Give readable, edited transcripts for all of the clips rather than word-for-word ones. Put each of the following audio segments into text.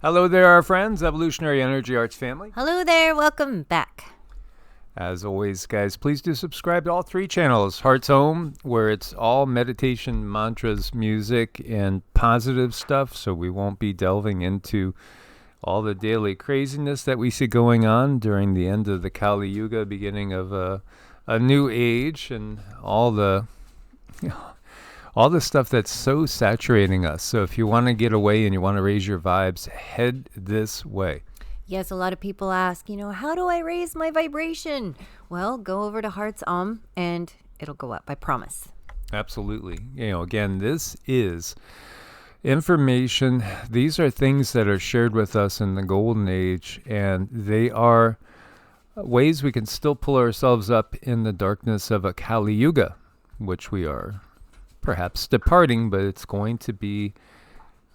Hello there, our friends, Evolutionary Energy Arts family. Hello there, welcome back. As always, guys, please do subscribe to all three channels. Heart's Home, where it's all meditation, mantras, music, and positive stuff, so we won't be delving into all the daily craziness that we see going on during the end of the Kali Yuga, beginning of a new age, and all the stuff that's so saturating us. So if you want to get away and you want to raise your vibes, head this way. Yes, a lot of people ask, how do I raise my vibration? Well, go over to Heart's and it'll go up, I promise. Absolutely. Again, this is information. These are things that are shared with us in the golden age, and they are ways we can still pull ourselves up in the darkness of a Kali Yuga, which we are perhaps departing, but it's going to be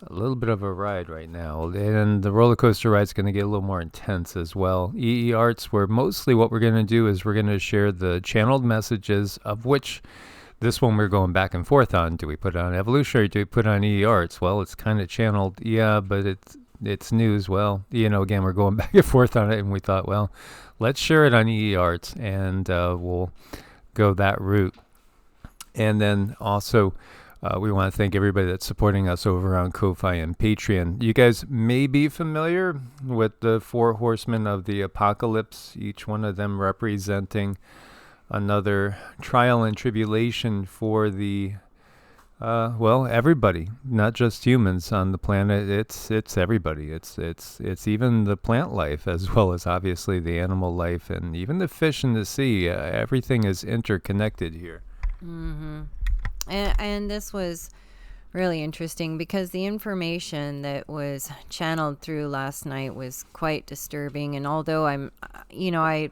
a little bit of a ride right now, and the roller coaster ride is going to get a little more intense as well. EEARTS, where mostly what we're going to do is we're going to share the channeled messages, of which this one we're going back and forth on. Do we put it on Evolutionary? Do we put it on EEARTS? Well, it's kind of channeled, yeah, but it's news. Well, again, we're going back and forth on it, and we thought, well, let's share it on EEARTS, and we'll go that route. And then also, we want to thank everybody that's supporting us over on Ko-Fi and Patreon. You guys may be familiar with the Four Horsemen of the Apocalypse, each one of them representing another trial and tribulation for the, everybody, not just humans on the planet. It's everybody. It's even the plant life, as well as obviously the animal life, and even the fish in the sea. Everything is interconnected here. Mm-hmm. And this was really interesting because the information that was channeled through last night was quite disturbing. And although I've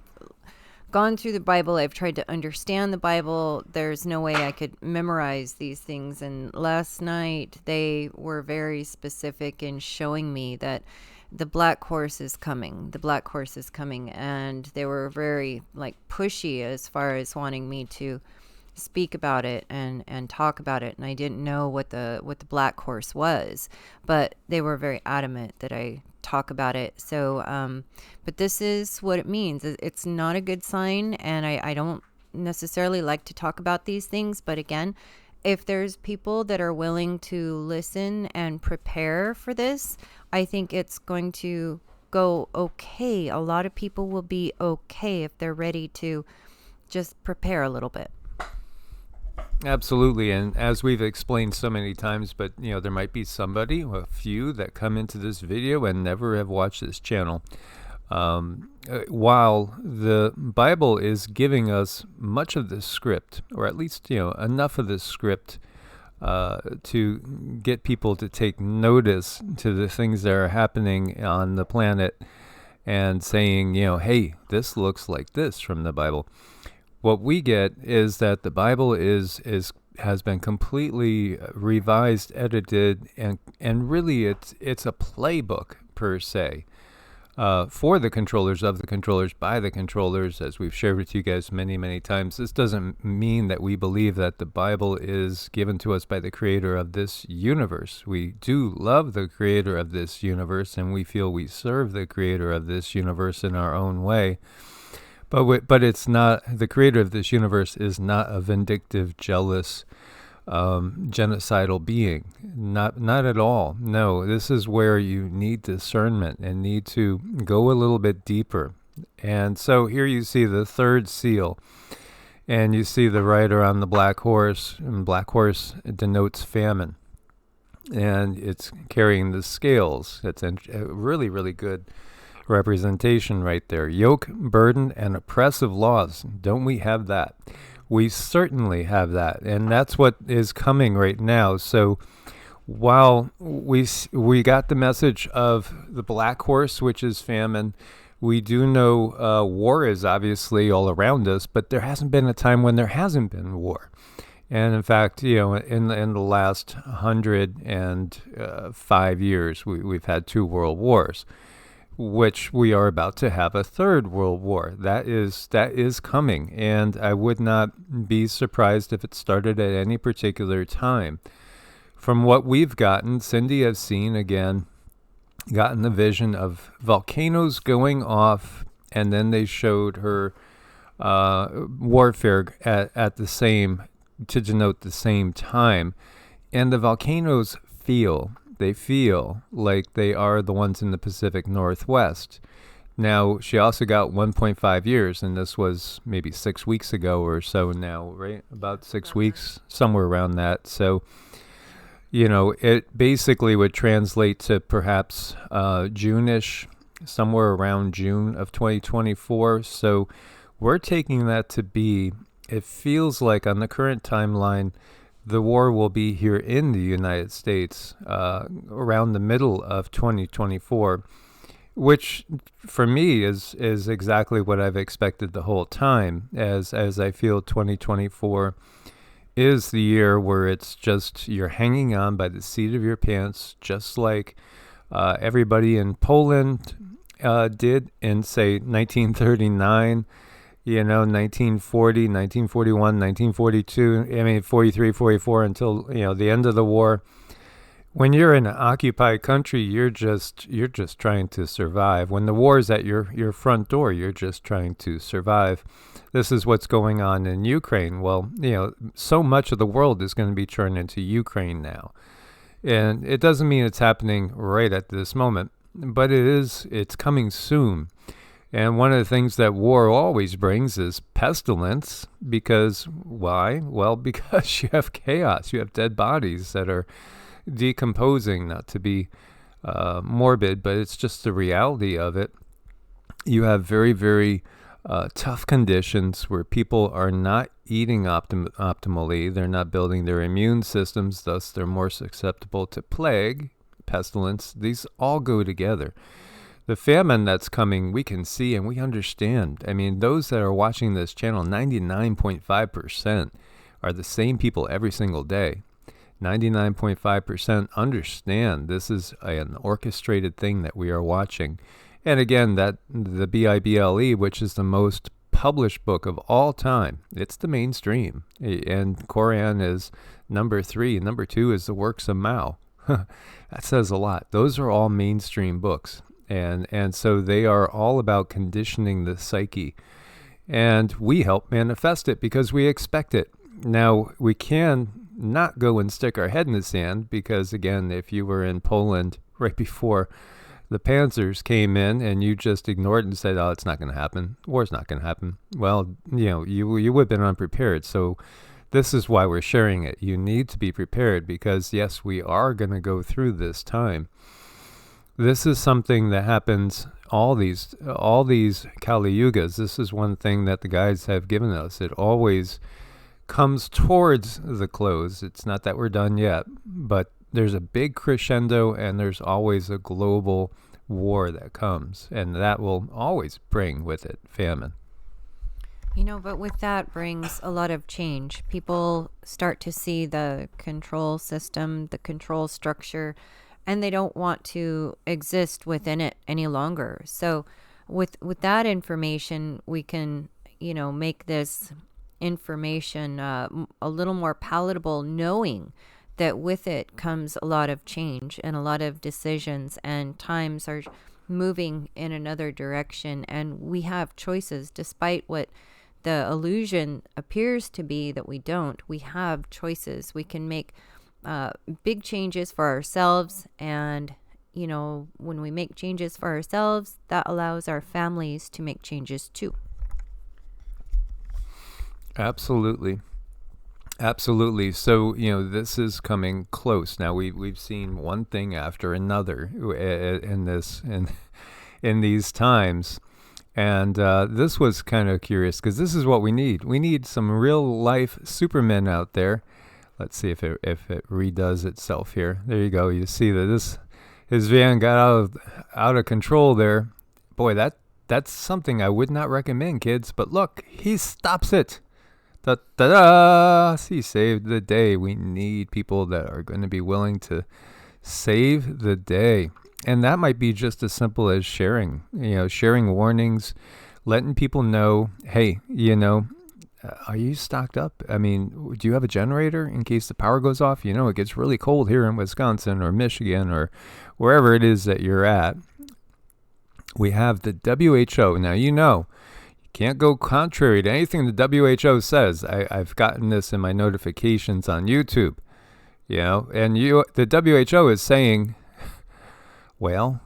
gone through the Bible, I've tried to understand the Bible, there's no way I could memorize these things. And last night they were very specific in showing me that the black horse is coming. The black horse is coming. And they were very pushy as far as wanting me to speak about it and talk about it, and I didn't know what the black horse was, but they were very adamant that I talk about it. So but this is what it means. It's not a good sign, and I don't necessarily like to talk about these things, but again, if there's people that are willing to listen and prepare for this, I think it's going to go okay. A lot of people will be okay if they're ready to just prepare a little bit. Absolutely, and as we've explained so many times, but there might be somebody, a few, that come into this video and never have watched this channel. While the Bible is giving us much of the script, or at least enough of the script to get people to take notice to the things that are happening on the planet, and saying, hey, this looks like this from the Bible. What we get is that the Bible has been completely revised, edited, and really it's a playbook per se for the controllers of the controllers by the controllers, as we've shared with you guys many, many times. This doesn't mean that we believe that the Bible is given to us by the creator of this universe. We do love the creator of this universe, and we feel we serve the creator of this universe in our own way. But it's not, the creator of this universe is not a vindictive, jealous, genocidal being. Not at all. No, this is where you need discernment and need to go a little bit deeper. And so here you see the third seal, and you see the rider on the black horse, and black horse denotes famine. And it's carrying the scales. It's a really, really good representation right there. Yoke, burden, and oppressive laws. Don't we have that? We certainly have that, and that's what is coming right now. So while we got the message of the black horse, which is famine, we do know war is obviously all around us, but there hasn't been a time when there hasn't been war. And in fact, in the last 105 years, we've had 2 world wars, which we are about to have a 3rd world war. That is coming, and I would not be surprised if it started at any particular time. From what we've gotten, Cindy has seen again, gotten the vision of volcanoes going off, and then they showed her warfare at the same, to denote the same time. And the volcanoes feel like they are the ones in the Pacific Northwest. Now, she also got 1.5 years, and this was maybe 6 weeks ago or so now, right? About 6 weeks, somewhere around that. So, it basically would translate to perhaps June-ish, somewhere around June of 2024. So we're taking that to be, it feels like on the current timeline, the war will be here in the United States around the middle of 2024, which for me is exactly what I've expected the whole time, as I feel 2024 is the year where it's just, you're hanging on by the seat of your pants, just like everybody in Poland did in, say, 1939, 1940, 1941, 1942, 43, 44, until, the end of the war. When you're in an occupied country, you're just trying to survive. When the war is at your front door, you're just trying to survive. This is what's going on in Ukraine. Well, so much of the world is going to be turned into Ukraine now. And it doesn't mean it's happening right at this moment, but it's coming soon. And one of the things that war always brings is pestilence. Because why? Well, because you have chaos. You have dead bodies that are decomposing, not to be morbid, but it's just the reality of it. You have very, very tough conditions where people are not eating optimally. They're not building their immune systems, thus they're more susceptible to plague, pestilence. These all go together. The famine that's coming, we can see and we understand. I mean, those that are watching this channel, 99.5% are the same people every single day. 99.5% understand this is an orchestrated thing that we are watching. And again, that the Bible, which is the most published book of all time, it's the mainstream. And Quran is number 3. Number 2 is the works of Mao. That says a lot. Those are all mainstream books. And so they are all about conditioning the psyche. And we help manifest it because we expect it. Now, we can not go and stick our head in the sand because, again, if you were in Poland right before the Panzers came in and you just ignored it and said, oh, it's not going to happen, war's not going to happen, well, you would have been unprepared. So this is why we're sharing it. You need to be prepared because, yes, we are going to go through this time. This is something that happens all these Kali Yugas. This is one thing that the guides have given us. It always comes towards the close. It's not that we're done yet, but there's a big crescendo and there's always a global war that comes, and that will always bring with it famine. But with that brings a lot of change. People start to see the control system, the control structure, and they don't want to exist within it any longer. So with that information, we can, make this information a little more palatable, knowing that with it comes a lot of change and a lot of decisions, and times are moving in another direction, and we have choices. Despite what the illusion appears to be that we don't, we have choices. We can make big changes for ourselves, and when we make changes for ourselves, that allows our families to make changes too. Absolutely. So, this is coming close. Now we've seen one thing after another in these times. And this was kind of curious because this is what we need. We need some real life supermen out there. Let's see if it redoes itself here. There you go. You see that his van got out of control there. Boy, that's something I would not recommend, kids. But look, he stops it. Da-da-da! He saved the day. We need people that are going to be willing to save the day. And that might be just as simple as sharing warnings, letting people know, hey, are you stocked up? I mean, do you have a generator in case the power goes off? You know, it gets really cold here in Wisconsin or Michigan or wherever it is that you're at. We have the WHO. Now, you know, you can't go contrary to anything the WHO says. I've gotten this in my notifications on YouTube, you know, and the WHO is saying, well,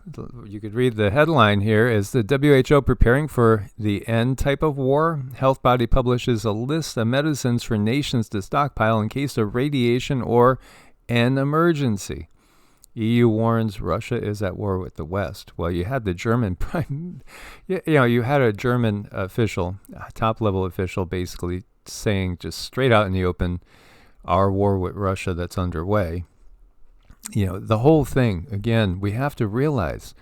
you could read the headline here. Is the WHO preparing for the end type of war? Health body publishes a list of medicines for nations to stockpile in case of radiation or an emergency. EU warns Russia is at war with the West. Well, you had the German you had a German official, a top-level official, basically saying just straight out in the open, our war with Russia that's underway. You know, the whole thing, again, we have to realize,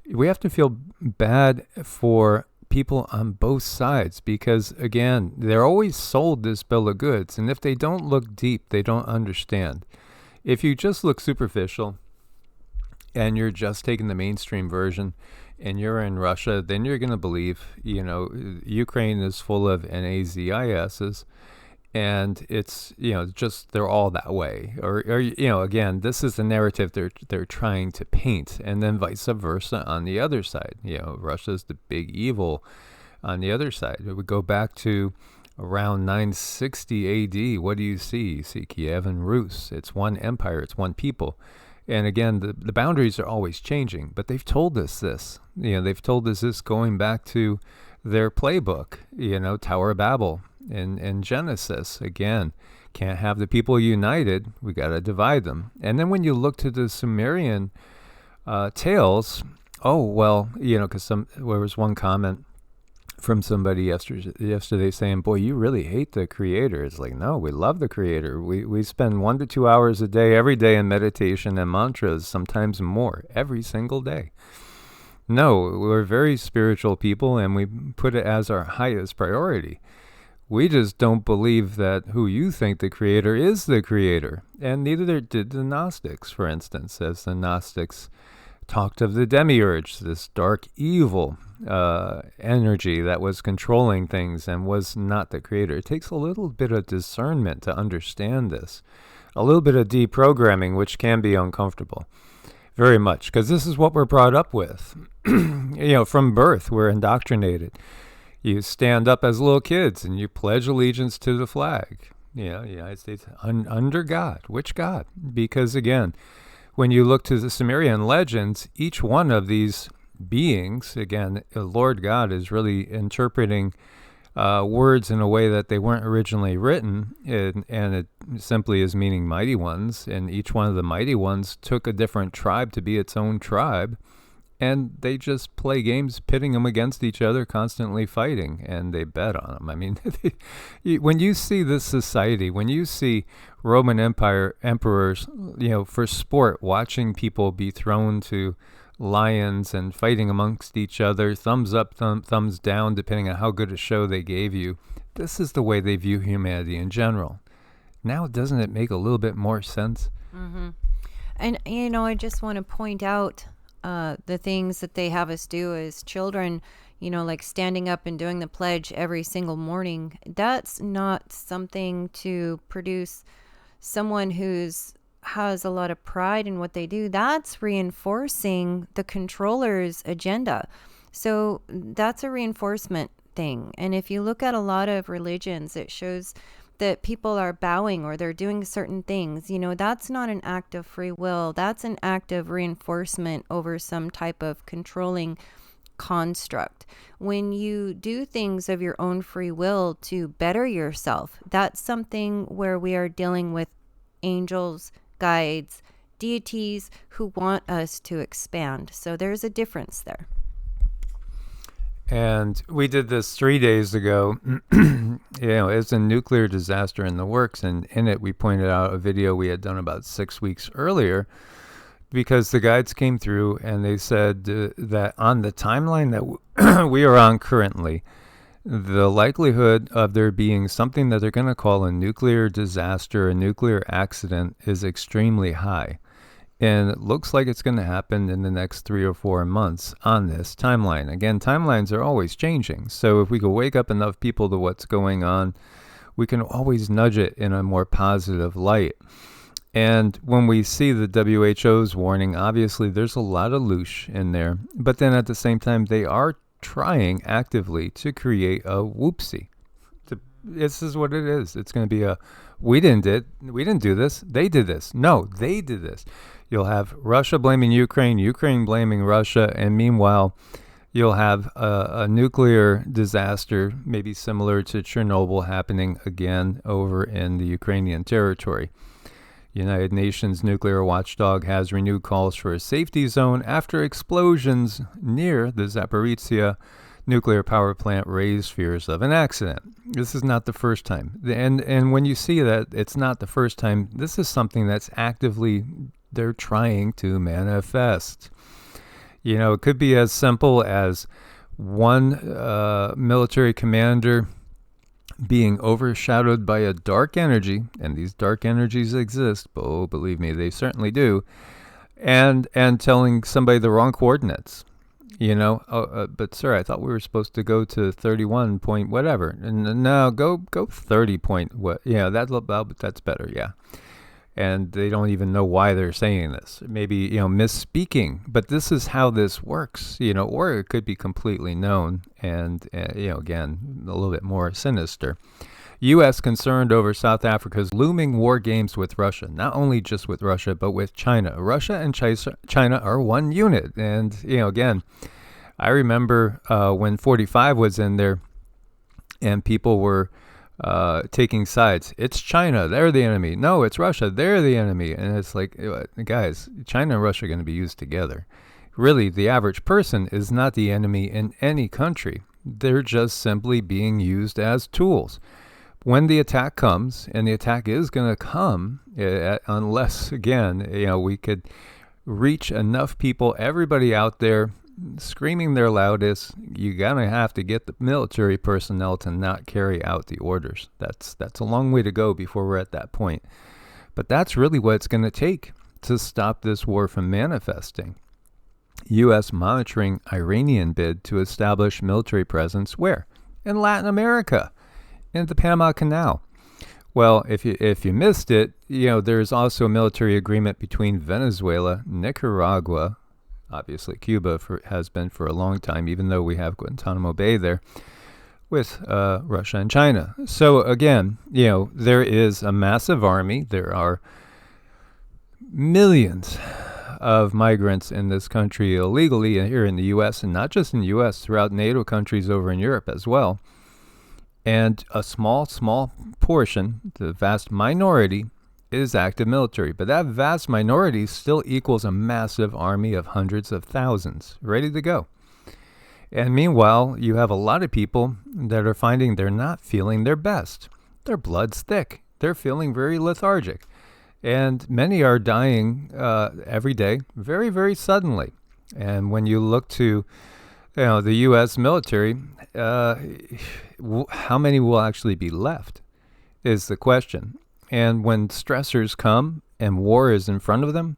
we have to feel bad for people on both sides because, again, they're always sold this bill of goods. And if they don't look deep, they don't understand. If you just look superficial and you're just taking the mainstream version and you're in Russia, then you're going to believe, you know, Ukraine is full of NAZISs. And it's, you know, just they're all that way. Or you know, again, this is the narrative they're trying to paint. And then vice versa on the other side. You know, Russia's the big evil on the other side. It would go back to around 960 AD. What do you see? You see Kiev and Rus. It's one empire. It's one people. And again, the boundaries are always changing. But they've told us this. You know, they've told us this going back to their playbook, you know, Tower of Babel. In Genesis, again, can't have the people united. We got to divide them. And then when you look to the Sumerian tales, oh, well, you know, because there was one comment from somebody yesterday saying, boy, you really hate the creator. It's like, no, we love the creator. We spend 1 to 2 hours a day, every day in meditation and mantras, sometimes more, every single day. No, we're very spiritual people, and we put it as our highest priority. We just don't believe that who you think the creator is the creator. And neither did the Gnostics, for instance, as the Gnostics talked of the demiurge, this dark evil energy that was controlling things and was not the creator. It takes a little bit of discernment to understand this. A little bit of deprogramming, which can be uncomfortable. Very much, because this is what we're brought up with. You know, from birth, we're indoctrinated. You stand up as little kids and you pledge allegiance to the flag. You know, the United States under God. Which God? Because again, when you look to the Sumerian legends, each one of these beings, again, Lord God is really interpreting words in a way that they weren't originally written, and it simply is meaning mighty ones. And each one of the mighty ones took a different tribe to be its own tribe. And they just play games, pitting them against each other, constantly fighting, and they bet on them. I mean, when you see this society, when you see Roman Empire emperors, you know, for sport, watching people be thrown to lions and fighting amongst each other, thumbs up, thumbs down, depending on how good a show they gave you, this is the way they view humanity in general. Now, doesn't it make a little bit more sense? Mm-hmm. And, you know, I just want to point out the things that they have us do as children, you know, like standing up and doing the pledge every single morning. That's not something to produce someone has a lot of pride in what they do. That's reinforcing the controller's agenda. So that's a reinforcement thing. And if you look at a lot of religions, it shows that people are bowing or they're doing certain things. You know, that's not an act of free will. That's an act of reinforcement over some type of controlling construct. When you do things of your own free will to better yourself, that's something where we are dealing with angels, guides, deities who want us to expand. So there's a difference there. And we did this 3 days ago. You know, it's a nuclear disaster in the works. And in it, we pointed out a video we had done about 6 weeks earlier, because the guides came through and they said that on the timeline that we are on currently, the likelihood of there being something that they're going to call a nuclear disaster, a nuclear accident, is extremely high. And it looks like it's going to happen in the next 3 or 4 months on this timeline. Again, timelines are always changing. So if we could wake up enough people to what's going on, we can always nudge it in a more positive light. And when we see the WHO's warning, obviously there's a lot of loosh in there. But then at the same time, they are trying actively to create a whoopsie. This is what it is. It's going to be a, we didn't do this. They did this. No, they did this. You'll have Russia blaming Ukraine, Ukraine blaming Russia, and meanwhile, you'll have a nuclear disaster, maybe similar to Chernobyl, happening again over in the Ukrainian territory. United Nations nuclear watchdog has renewed calls for a safety zone after explosions near the Zaporizhzhia nuclear power plant raised fears of an accident. This is not the first time. And when you see that it's not the first time, this is something that's actively they're trying to manifest. You know, it could be as simple as one military commander being overshadowed by a dark energy, and these dark energies exist, oh, believe me, they certainly do, and telling somebody the wrong coordinates. You know, but sir, I thought we were supposed to go to 31 point whatever, and no, go 30 point what? Yeah, that's better. Yeah, and they don't even know why they're saying this. Maybe, you know, misspeaking, but this is how this works. You know, or it could be completely known, and you know, again, a little bit more sinister. U.S. concerned over South Africa's looming war games with Russia, not only just with Russia, but with China. Russia and China are one unit. And, you know, again, I remember when 45 was in there and people were taking sides. It's China, they're the enemy. No, it's Russia, they're the enemy. And it's like, guys, China and Russia are going to be used together. Really, the average person is not the enemy in any country. They're just simply being used as tools. When the attack comes, and the attack is going to come, unless, again, you know, we could reach enough people, everybody out there screaming their loudest, you're going to have to get the military personnel to not carry out the orders. That's a long way to go before we're at that point. But that's really what it's going to take to stop this war from manifesting. U.S. monitoring Iranian bid to establish military presence where? In Latin America. In the Panama Canal. Well, if you missed it, you know, there's also a military agreement between Venezuela, Nicaragua, obviously Cuba has been for a long time, even though we have Guantanamo Bay there, with Russia and China. So again, you know, there is a massive army. There are millions of migrants in this country illegally here in the U.S., and not just in the U.S., throughout NATO countries over in Europe as well. And a small portion, the vast minority, is active military. But that vast minority still equals a massive army of hundreds of thousands ready to go. And meanwhile, you have a lot of people that are finding they're not feeling their best. Their blood's thick. They're feeling very lethargic. And many are dying every day very, very suddenly. And when you look to the U.S. military, how many will actually be left is the question. And when stressors come and war is in front of them,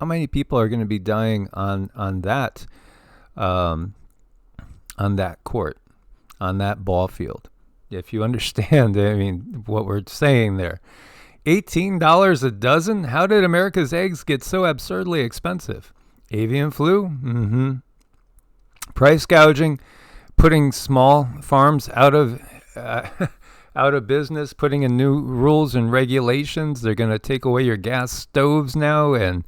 how many people are going to be dying on that court, on that ball field? If you understand, I mean, what we're saying there. $18 a dozen? How did America's eggs get so absurdly expensive? Avian flu? Mm-hmm. Price gouging, putting small farms out of business, putting in new rules and regulations. They're going to take away your gas stoves now, and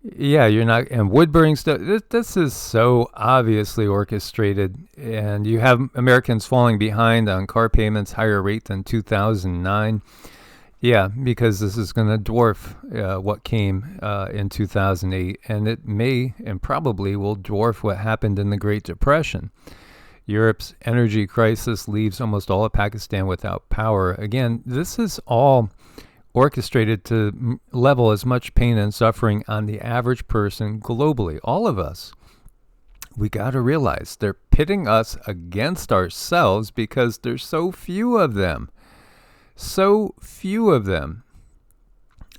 you're not, and wood burning stuff. This is so obviously orchestrated, and you have Americans falling behind on car payments, higher rate than 2009. Yeah, because this is going to dwarf what came in 2008, and it may and probably will dwarf what happened in the Great Depression. Europe's energy crisis leaves almost all of Pakistan without power. Again, this is all orchestrated to level as much pain and suffering on the average person globally. All of us. We got to realize they're pitting us against ourselves because there's so few of them. So few of them.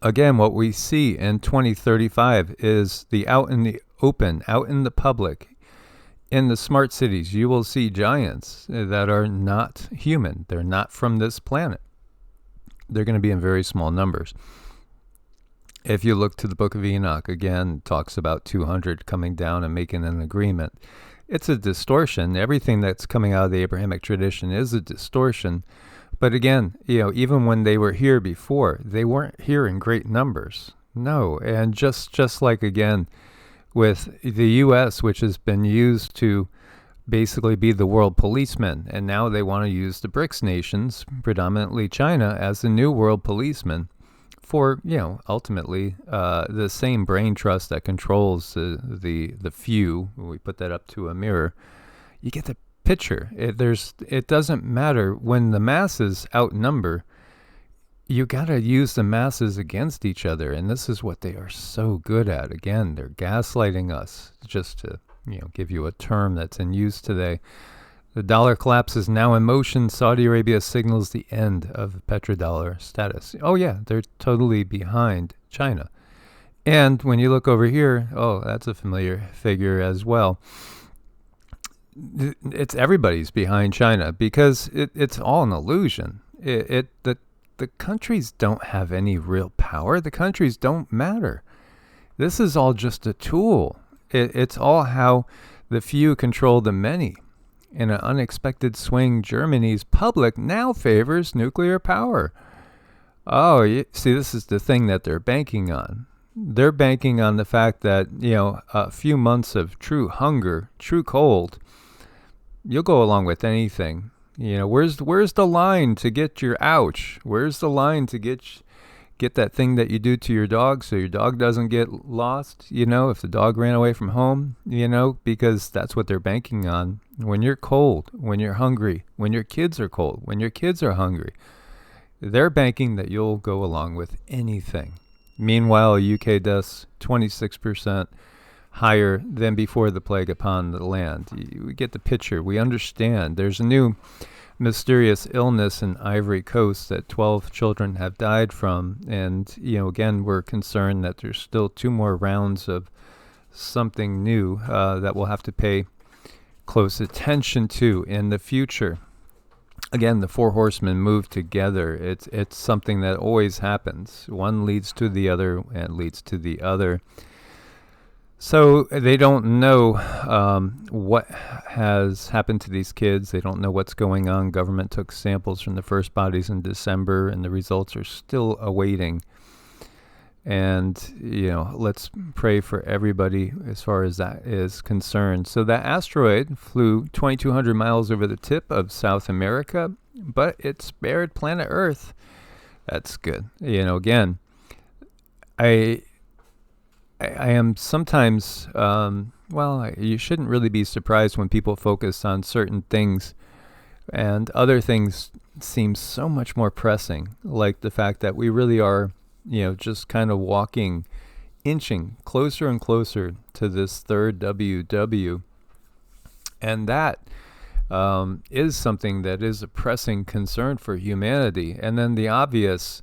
Again, what we see in 2035 is the out in the open, out in the public, in the smart cities, you will see giants that are not human. They're not from this planet. They're going to be in very small numbers. If you look to the book of Enoch, again, it talks about 200 coming down and making an agreement. It's a distortion. Everything that's coming out of the Abrahamic tradition is a distortion. But again, even when they were here before, they weren't here in great numbers. No, and just like, again, with the U.S., which has been used to basically be the world policeman, and now they want to use the BRICS nations, predominantly China, as the new world policeman for, ultimately the same brain trust that controls the few. When we put that up to a mirror, you get the picture. It doesn't matter when the masses outnumber. You got to use the masses against each other, and this is what they are so good at. Again, they're gaslighting us, just to give you a term that's in use today. The dollar collapse is now in motion. Saudi Arabia signals the end of petrodollar status. Oh yeah, they're totally behind China. And when you look over here, oh, that's a familiar figure as well. It's everybody's behind China because it's all an illusion. The countries don't have any real power. The countries don't matter. This is all just a tool. It's all how the few control the many. In an unexpected swing, Germany's public now favors nuclear power. Oh, see, this is the thing that they're banking on. They're banking on the fact that, a few months of true hunger, true cold, you'll go along with anything. Where's the line to get your ouch? Where's the line to get that thing that you do to your dog so your dog doesn't get lost? If the dog ran away from home, because that's what they're banking on. When you're cold, when you're hungry, when your kids are cold, when your kids are hungry, they're banking that you'll go along with anything. Meanwhile, UK deaths 26% higher than before the plague upon the land. We get the picture. We understand. There's a new mysterious illness in Ivory Coast that 12 children have died from. And, again, we're concerned that there's still 2 more rounds of something new that we'll have to pay close attention to in the future. Again, the Four Horsemen move together. It's something that always happens. One leads to the other and leads to the other. So they don't know what has happened to these kids. They don't know what's going on. Government took samples from the first bodies in December, and the results are still awaiting. And, let's pray for everybody as far as that is concerned. So that asteroid flew 2,200 miles over the tip of South America, but it spared planet Earth. That's good. Again, I am sometimes, you shouldn't really be surprised when people focus on certain things and other things seem so much more pressing, like the fact that we really are, just kind of inching closer and closer to this third WW. And that is something that is a pressing concern for humanity. And then the obvious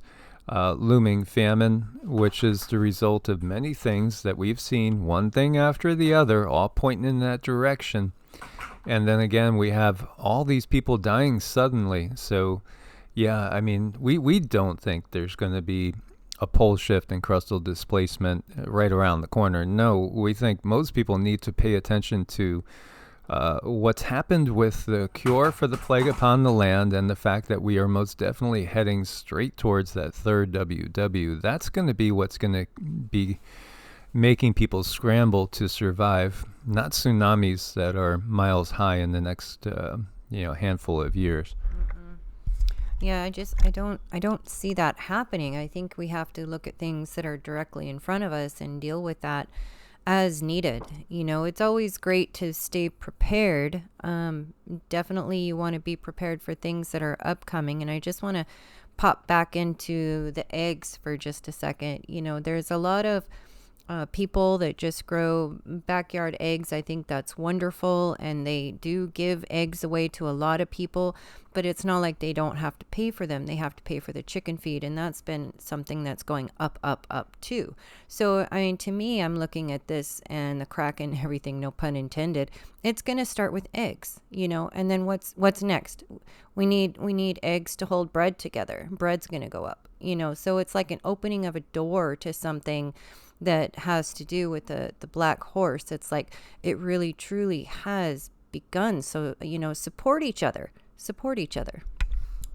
looming famine, which is the result of many things that we've seen, one thing after the other, all pointing in that direction. And then again, we have all these people dying suddenly. So, yeah, we don't think there's going to be a pole shift and crustal displacement right around the corner. No, we think most people need to pay attention to what's happened with the cure for the plague upon the land and the fact that we are most definitely heading straight towards that third WW. That's going to be what's going to be making people scramble to survive, not tsunamis that are miles high in the next handful of years. Yeah, I don't see that happening. I think we have to look at things that are directly in front of us and deal with that as needed. It's always great to stay prepared. Definitely you want to be prepared for things that are upcoming. And I just want to pop back into the eggs for just a second. There's a lot of people that just grow backyard eggs. I think that's wonderful. And they do give eggs away to a lot of people, but it's not like they don't have to pay for them. They have to pay for the chicken feed. And that's been something that's going up, up, up too. So, I mean, to me, I'm looking at this and the crack and everything, no pun intended. It's going to start with eggs, and then what's next? We need eggs to hold bread together. Bread's going to go up, so it's like an opening of a door to something that has to do with the black horse. It's like it really truly has begun. So, support each other.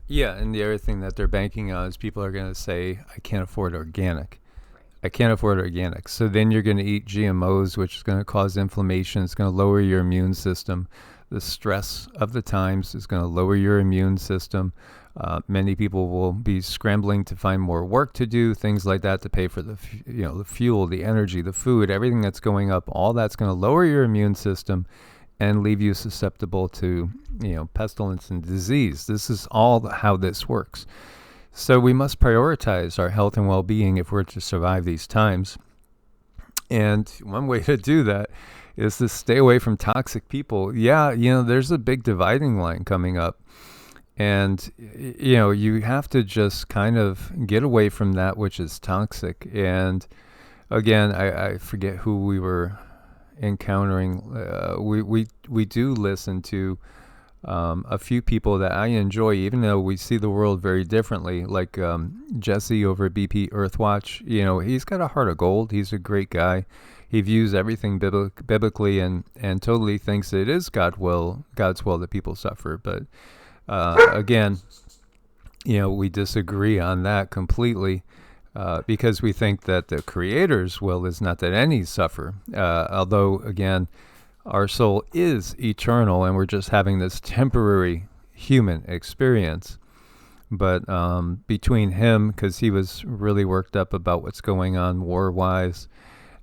Yeah, and the other thing that they're banking on is people are going to say, I can't afford organic. I can't afford organic. So then you're going to eat GMOs, which is going to cause inflammation. It's going to lower your immune system. The stress of the times is going to lower your immune system. Many people will be scrambling to find more work to do, things like that, to pay for the fuel, the energy, the food, everything that's going up. All that's going to lower your immune system and leave you susceptible to, pestilence and disease. This is all how this works. So we must prioritize our health and well-being if we're to survive these times. And one way to do that is to stay away from toxic people. Yeah, there's a big dividing line coming up. And, you have to just kind of get away from that which is toxic. And again, I forget who we were encountering. We do listen to a few people that I enjoy, even though we see the world very differently, like Jesse over at BP Earthwatch. He's got a heart of gold. He's a great guy. He views everything biblically and totally thinks it is God's will that people suffer. But again, we disagree on that completely because we think that the Creator's will is not that any suffer. Although, again, our soul is eternal and we're just having this temporary human experience. But between him, because he was really worked up about what's going on war-wise,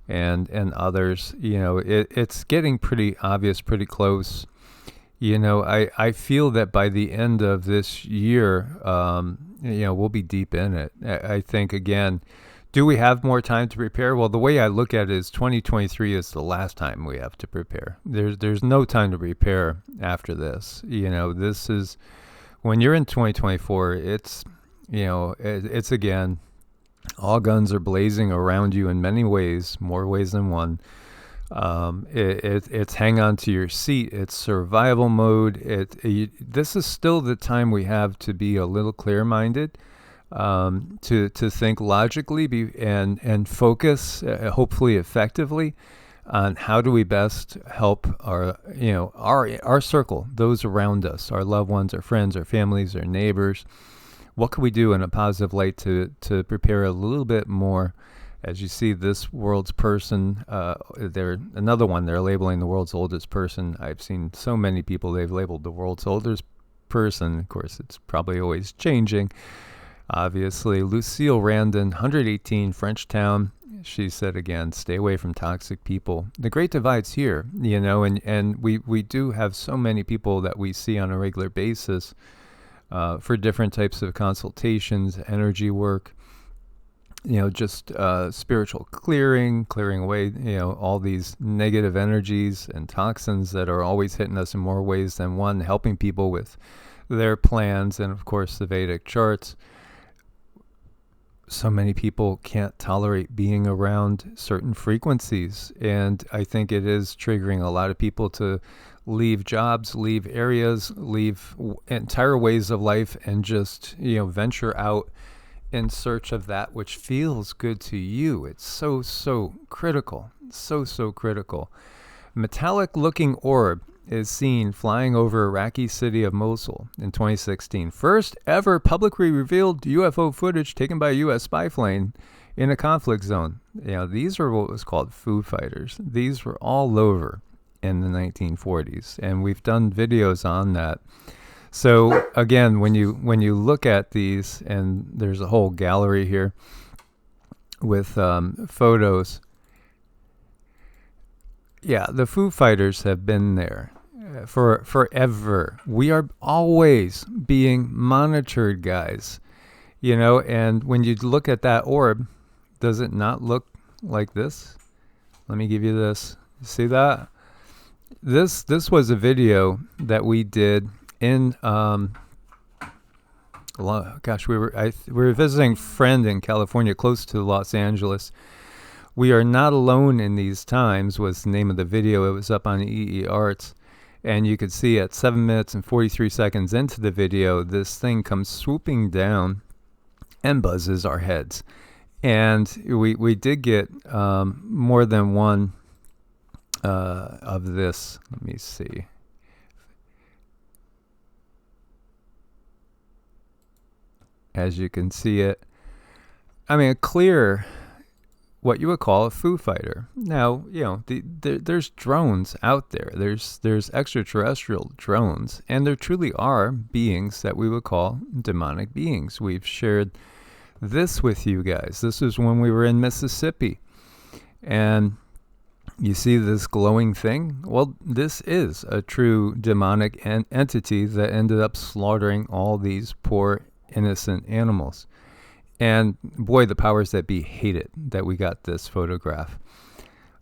and others, it's getting pretty obvious, pretty close. I feel that by the end of this year, we'll be deep in it. I think, again, do we have more time to prepare? Well, the way I look at it is 2023 is the last time we have to prepare. There's no time to prepare after this. This is, when you're in 2024, it's again, all guns are blazing around you in many ways, more ways than one. It's hang on to your seat. It's survival mode. This is still the time we have to be a little clear-minded, to think logically, and focus, hopefully effectively, on how do we best help our circle, those around us, our loved ones, our friends, our families, our neighbors. What can we do in a positive light to prepare a little bit more? As you see, this world's person, they're labeling the world's oldest person. I've seen so many people they've labeled the world's oldest person. Of course, it's probably always changing. Obviously, Lucille Randon, 118, Frenchtown. She said again, stay away from toxic people. The Great Divide's here, and we do have so many people that we see on a regular basis for different types of consultations, energy work, just spiritual clearing away, all these negative energies and toxins that are always hitting us in more ways than one, helping people with their plans, and of course the Vedic charts. So many people can't tolerate being around certain frequencies, and I think it is triggering a lot of people to leave jobs, leave areas, leave entire ways of life, and just venture out in search of that which feels good to you. It's so critical, so critical. Metallic looking orb is seen flying over Iraqi city of Mosul in 2016. First ever publicly revealed UFO footage taken by a U.S. spy plane in a conflict zone. These are what was called Foo Fighters. These were all over in the 1940s, and we've done videos on that. So again, when you look at these, and there's a whole gallery here with photos. Yeah, the Foo Fighters have been there for forever. We are always being monitored, guys. And when you look at that orb, does it not look like this. Let me give you this. See that? This was a video that we did in gosh, we were visiting a friend in California, close to Los Angeles. We Are Not Alone in These Times was the name of the video. It was up on EEARTS. And you could see at 7 minutes and 43 seconds into the video, this thing comes swooping down and buzzes our heads. And we did get more than one of this. Let me see. As you can see it, I mean, a clear, what you would call a Foo Fighter. Now, you know, there's drones out there. There's extraterrestrial drones, and there truly are beings that we would call demonic beings. We've shared this with you guys. This is when we were in Mississippi, and you see this glowing thing? Well, this is a true demonic entity that ended up slaughtering all these poor innocent animals. And boy, the powers that be hate it that we got this photograph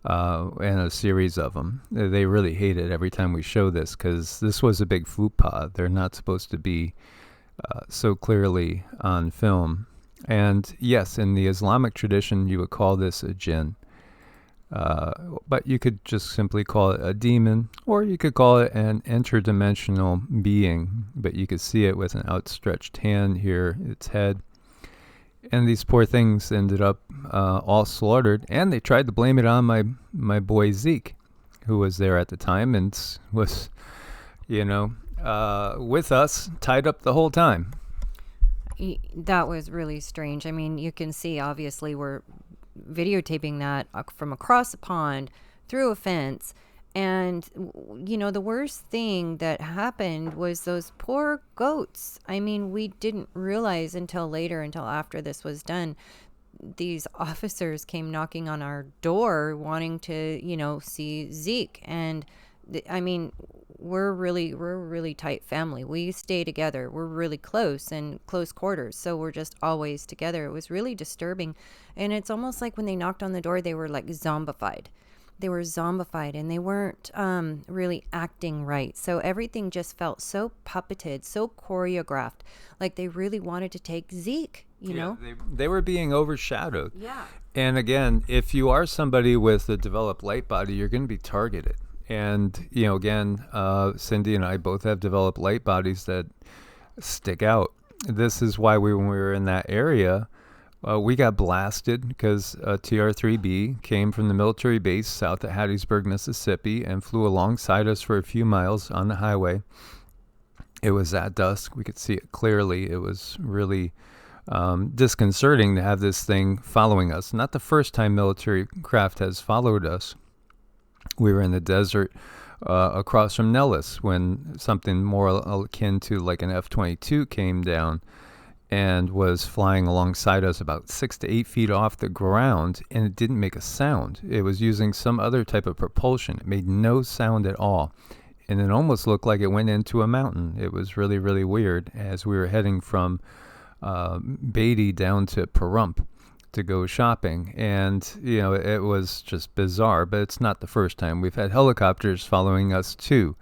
and a series of them. They really hate it every time we show this, because this was a big faux pas. They're not supposed to be so clearly on film. And yes, in the Islamic tradition, you would call this a jinn. But you could just simply call it a demon, or you could call it an interdimensional being. But you could see it with an outstretched hand here, its head. And these poor things ended up all slaughtered, and they tried to blame it on my boy Zeke, who was there at the time and was, you know, with us, tied up the whole time. That was really strange. I mean, you can see, obviously, we're videotaping that from across a pond, through a fence. And, you know, the worst thing that happened was those poor goats. I mean, we didn't realize until later, until after this was done, these officers came knocking on our door wanting to, you know, see Zeke. And I mean, we're a really tight family. We stay together. We're really close and close quarters. So we're just always together. It was really disturbing. And it's almost like when they knocked on the door, they were like zombified. They were zombified, and they weren't really acting right. So everything just felt so puppeted, so choreographed, like they really wanted to take Zeke, you know? They were being overshadowed. Yeah. And again, if you are somebody with a developed light body, you're going to be targeted. And, you know, again, Cindy and I both have developed light bodies that stick out. This is why when we were in that area, we got blasted because TR-3B came from the military base south of Hattiesburg, Mississippi, and flew alongside us for a few miles on the highway. It was at dusk. We could see it clearly. It was really disconcerting to have this thing following us. Not the first time military craft has followed us. We were in the desert across from Nellis when something more akin to like an F-22 came down and was flying alongside us about 6 to 8 feet off the ground, and it didn't make a sound. It was using some other type of propulsion. It made no sound at all, and it almost looked like it went into a mountain. It was really, really weird as we were heading from Beatty down to Pahrump to go shopping, and you know, it was just bizarre. But it's not the first time. We've had helicopters following us too.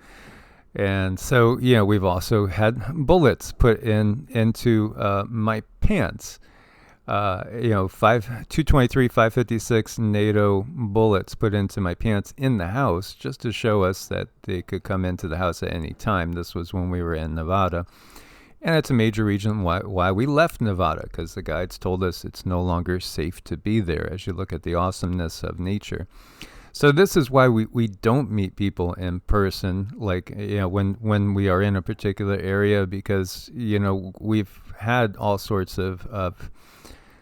And so, you know, we've also had bullets put into my pants. You know, 223, 556 NATO bullets put into my pants in the house just to show us that they could come into the house at any time. This was when we were in Nevada. And it's a major reason why we left Nevada, because the guides told us it's no longer safe to be there as you look at the awesomeness of nature. So this is why we don't meet people in person, like, you know, when we are in a particular area, because, you know, we've had all sorts of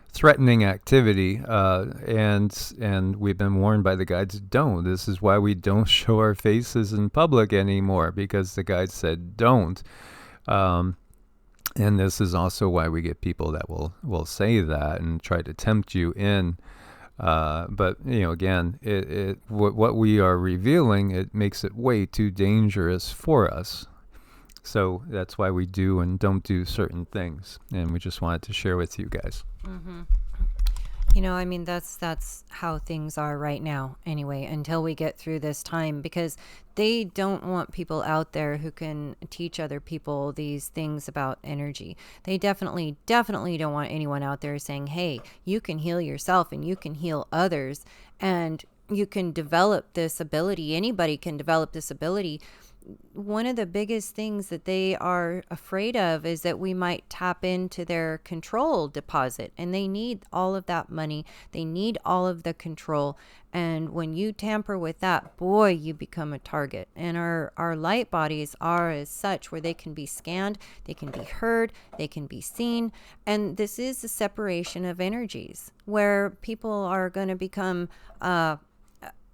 threatening activity, and we've been warned by the guides, don't. This is why we don't show our faces in public anymore, because the guides said don't. And this is also why we get people that will say that and try to tempt you in. But, you know, again, what we are revealing, it makes it way too dangerous for us. So that's why we do and don't do certain things. And we just wanted to share with you guys. Mm-hmm. I mean, that's how things are right now anyway, until we get through this time, because they don't want people out there who can teach other people these things about energy. They definitely don't want anyone out there saying, "Hey, you can heal yourself and you can heal others and you can develop this ability. Anybody can develop this ability." One of the biggest things that they are afraid of is that we might tap into their control deposit, and they need all of that money. They need all of the control. And when you tamper with that, boy, you become a target. And our light bodies are as such, where they can be scanned, they can be heard, they can be seen. And this is the separation of energies, where people are going to become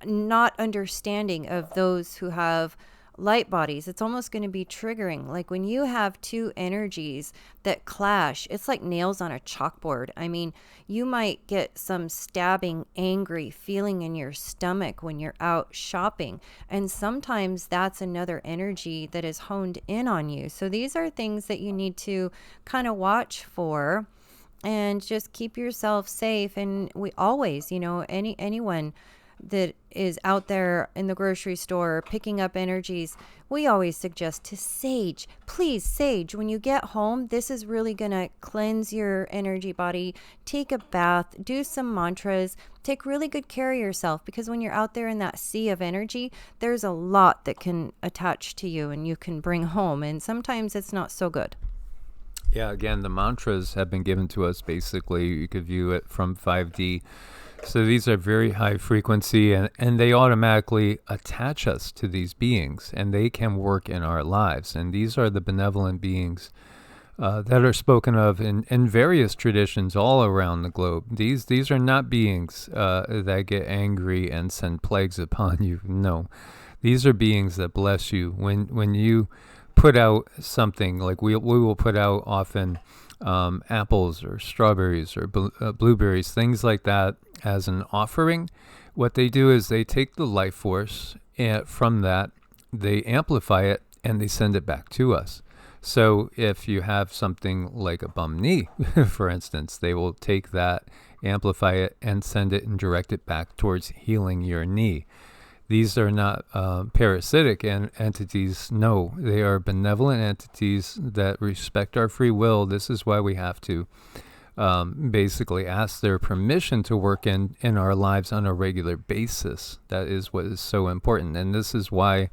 not understanding of those who have light bodies. It's almost going to be triggering. Like when you have two energies that clash, it's like nails on a chalkboard. I mean, you might get some stabbing, angry feeling in your stomach when you're out shopping. And sometimes that's another energy that is honed in on you. So these are things that you need to kind of watch for and just keep yourself safe. And we always, anyone that is out there in the grocery store picking up energies, we always suggest to sage. Please sage. When you get home, this is really going to cleanse your energy body. Take a bath, do some mantras, take really good care of yourself, because when you're out there in that sea of energy, there's a lot that can attach to you and you can bring home, and sometimes it's not so good. Yeah, again, the mantras have been given to us. Basically, you could view it from 5D. So these are very high frequency, and they automatically attach us to these beings, and they can work in our lives. And these are the benevolent beings that are spoken of in various traditions all around the globe. These are not beings that get angry and send plagues upon you. No, these are beings that bless you. When you put out something, like we will put out often apples or strawberries or blueberries, things like that, as an offering. What they do is they take the life force from that, they amplify it, and they send it back to us. So if you have something like a bum knee, for instance, they will take that, amplify it, and send it and direct it back towards healing your knee. These are not parasitic entities. No, they are benevolent entities that respect our free will. This is why we have to basically ask their permission to work in our lives on a regular basis. That is what is so important. And this is why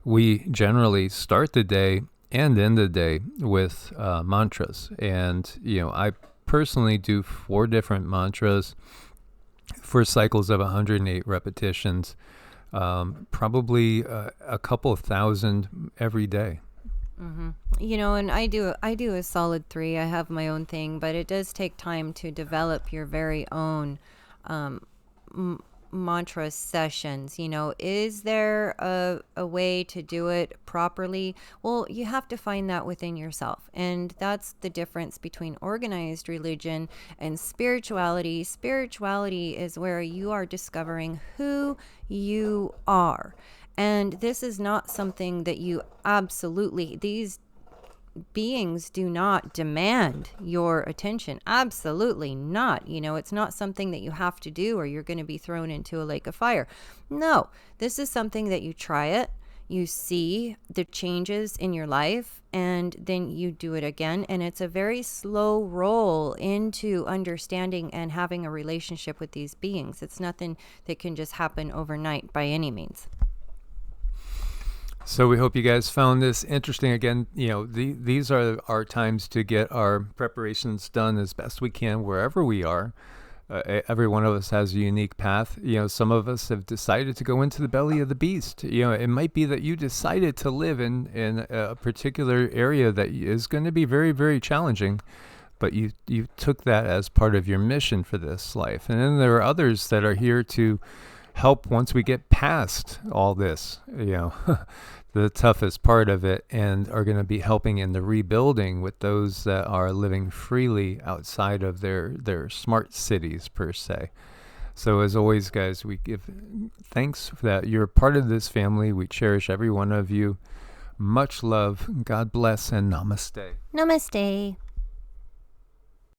we generally start the day and end the day with mantras. And, I personally do 4 different mantras for cycles of 108 repetitions. Probably a couple of thousand every day. Mm-hmm. And I do a solid 3. I have my own thing, but it does take time to develop your very own mantra sessions. Is there a way to do it properly? Well, you have to find that within yourself. And that's the difference between organized religion and spirituality. Spirituality is where you are discovering who you are. And this is not something that these beings do not demand your attention. Absolutely not. It's not something that you have to do or you're going to be thrown into a lake of fire. No, this is something that you try it, you see the changes in your life, and then you do it again. And it's a very slow roll into understanding and having a relationship with these beings. It's nothing that can just happen overnight by any means. So we hope you guys found this interesting. Again, these are our times to get our preparations done as best we can wherever we are. Every one of us has a unique path. Some of us have decided to go into the belly of the beast. It might be that you decided to live in a particular area that is going to be very, very challenging, but you took that as part of your mission for this life. And then there are others that are here to help once we get past all this, the toughest part of it, and are going to be helping in the rebuilding with those that are living freely outside of their smart cities per se. So as always, guys, we give thanks that you're part of this family. We cherish every one of you. Much love. God bless, and namaste. Namaste.